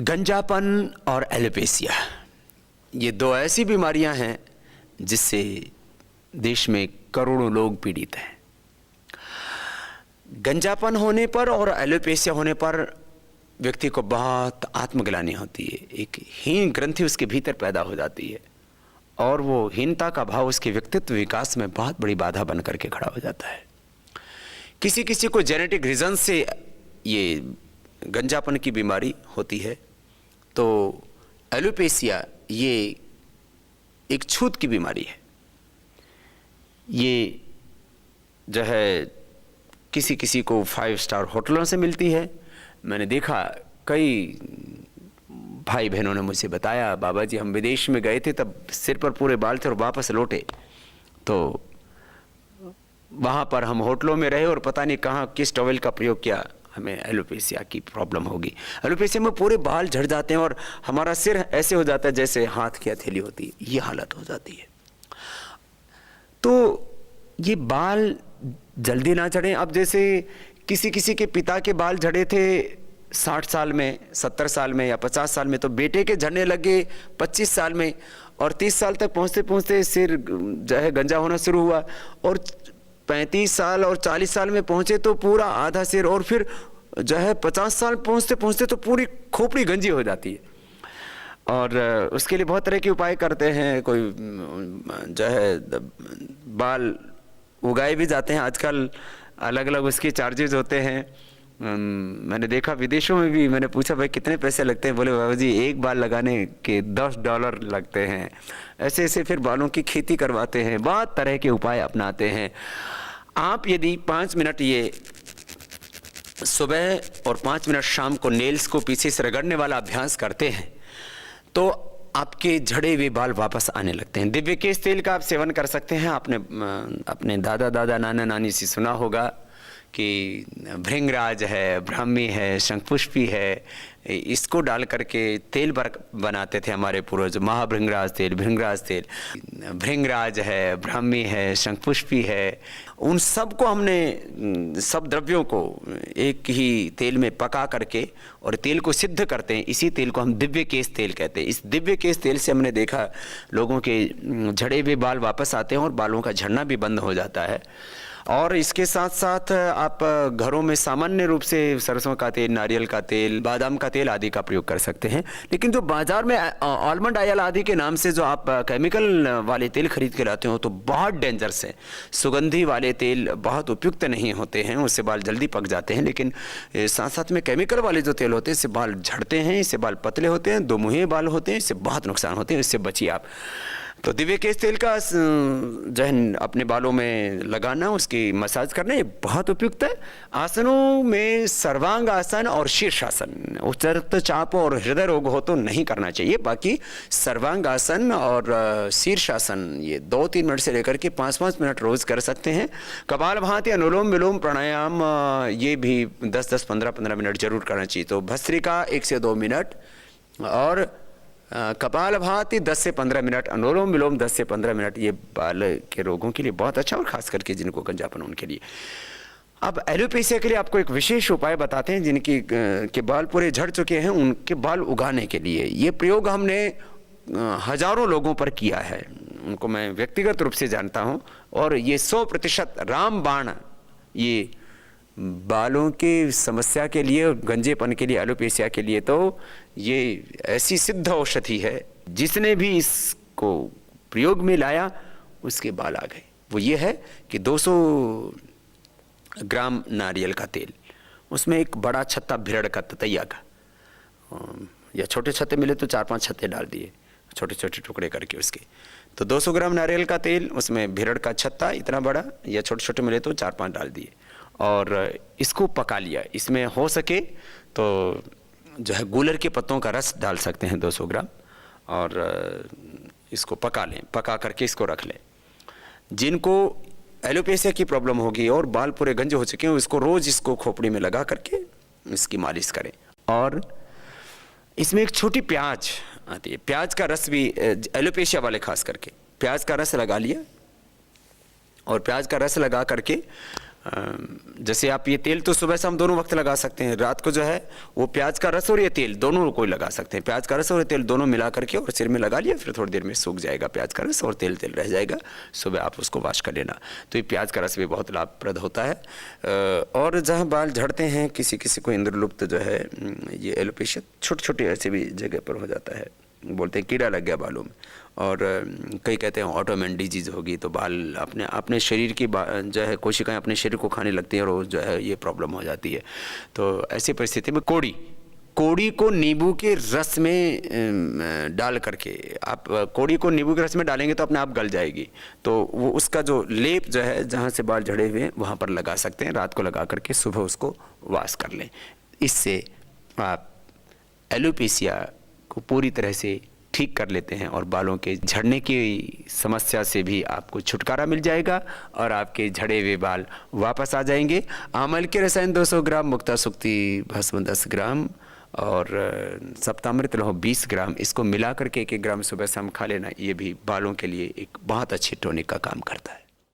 गंजापन और एलोपेशिया ये दो ऐसी बीमारियां हैं जिससे देश में करोड़ों लोग पीड़ित हैं। गंजापन होने पर और एलोपेशिया होने पर व्यक्ति को बहुत आत्मग्लानि होती है, एक हीन ग्रंथि उसके भीतर पैदा हो जाती है और वो हीनता का भाव उसके व्यक्तित्व विकास में बहुत बड़ी बाधा बन करके खड़ा हो जाता है। किसी किसी को जेनेटिक रीजन से ये गंजापन की बीमारी होती है, तो एलोपेशिया ये एक छूत की बीमारी है। ये जो है किसी किसी को 5 स्टार होटलों से मिलती है। मैंने देखा कई भाई बहनों ने मुझे बताया, बाबा जी हम विदेश में गए थे तब सिर पर पूरे बाल थे और वापस लौटे तो वहाँ पर हम होटलों में रहे और पता नहीं कहाँ किस टॉवेल का प्रयोग किया, हमें एलोपेशिया की प्रॉब्लम होगी। एलोपेशिया में पूरे बाल झड़ जाते हैं और हमारा सिर ऐसे हो जाता है जैसे हाथ की हथेली होती है, ये हालत हो जाती है। तो ये बाल जल्दी ना झड़े। अब जैसे किसी किसी के पिता के बाल झड़े थे 60 साल में, 70 साल में या 50 साल में, तो बेटे के झड़ने लगे 25 साल में और 30 साल तक पहुँचते पहुँचते सिर जो है गंजा होना शुरू हुआ और 35 साल और 40 साल में पहुँचे तो पूरा आधा सिर, और फिर जो है 50 साल पहुँचते पहुँचते तो पूरी खोपड़ी गंजी हो जाती है। और उसके लिए बहुत तरह के उपाय करते हैं, कोई जो है बाल उगाए भी जाते हैं आजकल, अलग अलग उसके चार्जेस होते हैं। मैंने देखा विदेशों में भी, मैंने पूछा भाई कितने पैसे लगते हैं, बोले बाबा जी एक बाल लगाने के $10 लगते हैं। ऐसे ऐसे फिर बालों की खेती करवाते हैं, बहुत तरह के उपाय अपनाते हैं। आप यदि 5 मिनट ये सुबह और 5 मिनट शाम को नेल्स को पीछे से रगड़ने वाला अभ्यास करते हैं तो आपके झड़े हुए बाल वापस आने लगते हैं। दिव्य केश तेल का आप सेवन कर सकते हैं। आपने अपने दादा नाना नानी से सुना होगा कि भृंगराज है, ब्राह्मी है, शंखपुष्पी है, इसको डाल करके तेल बनाते थे हमारे पूर्वज। महाभृंगराज तेल, भृंगराज तेल, भृंगराज है, ब्राह्मी है, शंखपुष्पी है, उन सब को हमने सब द्रव्यों को एक ही तेल में पका करके और तेल को सिद्ध करते हैं। इसी तेल को हम दिव्य केश तेल कहते हैं। इस दिव्य केश तेल से हमने देखा लोगों के झड़े हुए बाल वापस आते हैं और बालों का झड़ना भी बंद हो जाता है। और इसके साथ साथ आप घरों में सामान्य रूप से सरसों का तेल, नारियल का तेल, बादाम का तेल आदि का प्रयोग कर सकते हैं। लेकिन जो बाजार में आलमंड ऑयल आदि के नाम से जो आप केमिकल वाले तेल खरीद के लाते हो तो बहुत डेंजरस है। सुगंधी वाले तेल बहुत उपयुक्त नहीं होते हैं, उससे बाल जल्दी पक जाते हैं। लेकिन साथ साथ में केमिकल वाले जो तेल होते हैं इससे बाल झड़ते हैं, इससे बाल पतले होते हैं, दोमुहे बाल होते हैं, इससे बहुत नुकसान होते हैं, इससे बचिए आप। तो दिव्य केश तेल का जो है अपने बालों में लगाना, उसकी मसाज करना, ये बहुत उपयुक्त है। आसनों में सर्वांग आसन और शीर्षासन, उच्च रक्तचाप और हृदय रोग हो तो नहीं करना चाहिए। बाकी सर्वांग आसन और शीर्षासन ये 2-3 मिनट से लेकर के 5-5 मिनट रोज कर सकते हैं। कपालभाति, अनुलोम विलोम, प्राणायाम ये भी 10-10, 15-15 मिनट जरूर करना चाहिए। तो भस्त्रिका 1 से 2 मिनट और कपालभाति 10 से 15 मिनट, अनुलोम विलोम 10 से 15 मिनट, ये बाल के रोगों के लिए बहुत अच्छा, और खास करके जिनको गंजापन उनके लिए। अब एलोपेशिया के लिए आपको एक विशेष उपाय बताते हैं। जिनकी के बाल पूरे झड़ चुके हैं उनके बाल उगाने के लिए ये प्रयोग हमने हजारों लोगों पर किया है, उनको मैं व्यक्तिगत रूप से जानता हूँ। और ये 100% रामबाण ये बालों की समस्या के लिए, गंजेपन के लिए, एलोपेशिया के लिए तो ये ऐसी सिद्ध औषधि है, जिसने भी इसको प्रयोग में लाया उसके बाल आ गए। वो ये है कि 200 ग्राम नारियल का तेल, उसमें एक बड़ा छत्ता भिरड़ का, ततैया का, या छोटे छत्ते मिले तो 4-5 छत्ते डाल दिए छोटे छोटे टुकड़े करके उसके। तो 200 ग्राम नारियल का तेल, उसमें भिरड़ का छत्ता इतना बड़ा, या छोटे छोटे मिले तो 4-5 डाल दिए और इसको पका लिया। इसमें हो सके तो जो है गूलर के पत्तों का रस डाल सकते हैं 200 ग्राम, और इसको पका लें, पका करके इसको रख लें। जिनको एलोपेशिया की प्रॉब्लम होगी और बाल पूरे गंजे हो चुके हैं, इसको रोज इसको खोपड़ी में लगा करके इसकी मालिश करें। और इसमें एक छोटी प्याज आती है, प्याज का रस भी, एलोपेशिया वाले खास करके प्याज का रस लगा लिया और प्याज का रस लगा करके जैसे आप ये तेल तो सुबह शाम दोनों वक्त लगा सकते हैं। रात को जो है वो प्याज का रस और ये तेल दोनों को लगा सकते हैं। प्याज का रस और ये तेल दोनों मिला करके और सिर में लगा लिया, फिर थोड़ी देर में सूख जाएगा प्याज का रस और तेल रह जाएगा। सुबह आप उसको वॉश कर लेना, तो ये प्याज का रस भी बहुत लाभप्रद होता है। और जहाँ बाल झड़ते हैं, किसी किसी को इंद्रलुप्त जो है ये एलोपेशिया छोटे छोटे ऐसे भी जगह पर हो जाता है, बोलते हैं कीड़ा लग गया बालों में। और कई कहते हैं ऑटोइम्यून डिजीज़ होगी, तो बाल अपने शरीर की जो है कोशिकाएं अपने शरीर को खाने लगती हैं और जो है ये प्रॉब्लम हो जाती है। तो ऐसी परिस्थिति में कोड़ी को नींबू के रस में डाल करके, आप कोड़ी को नींबू के रस में डालेंगे तो अपने आप गल जाएगी, तो वो उसका जो लेप जो है जहाँ से बाल झड़े हुए हैं वहाँ पर लगा सकते हैं। रात को लगा करके सुबह उसको वॉश कर लें। इससे आप एलोपेशिया को पूरी तरह से ठीक कर लेते हैं और बालों के झड़ने की समस्या से भी आपको छुटकारा मिल जाएगा और आपके झड़े हुए बाल वापस आ जाएंगे। आमल के रसायन 200 ग्राम, मुक्ता सुक्ति भस्म 10 ग्राम और सप्तामृत लौह 20 ग्राम, इसको मिला करके 1-1 ग्राम सुबह शाम खा लेना। ये भी बालों के लिए एक बहुत अच्छी टॉनिक का काम करता है।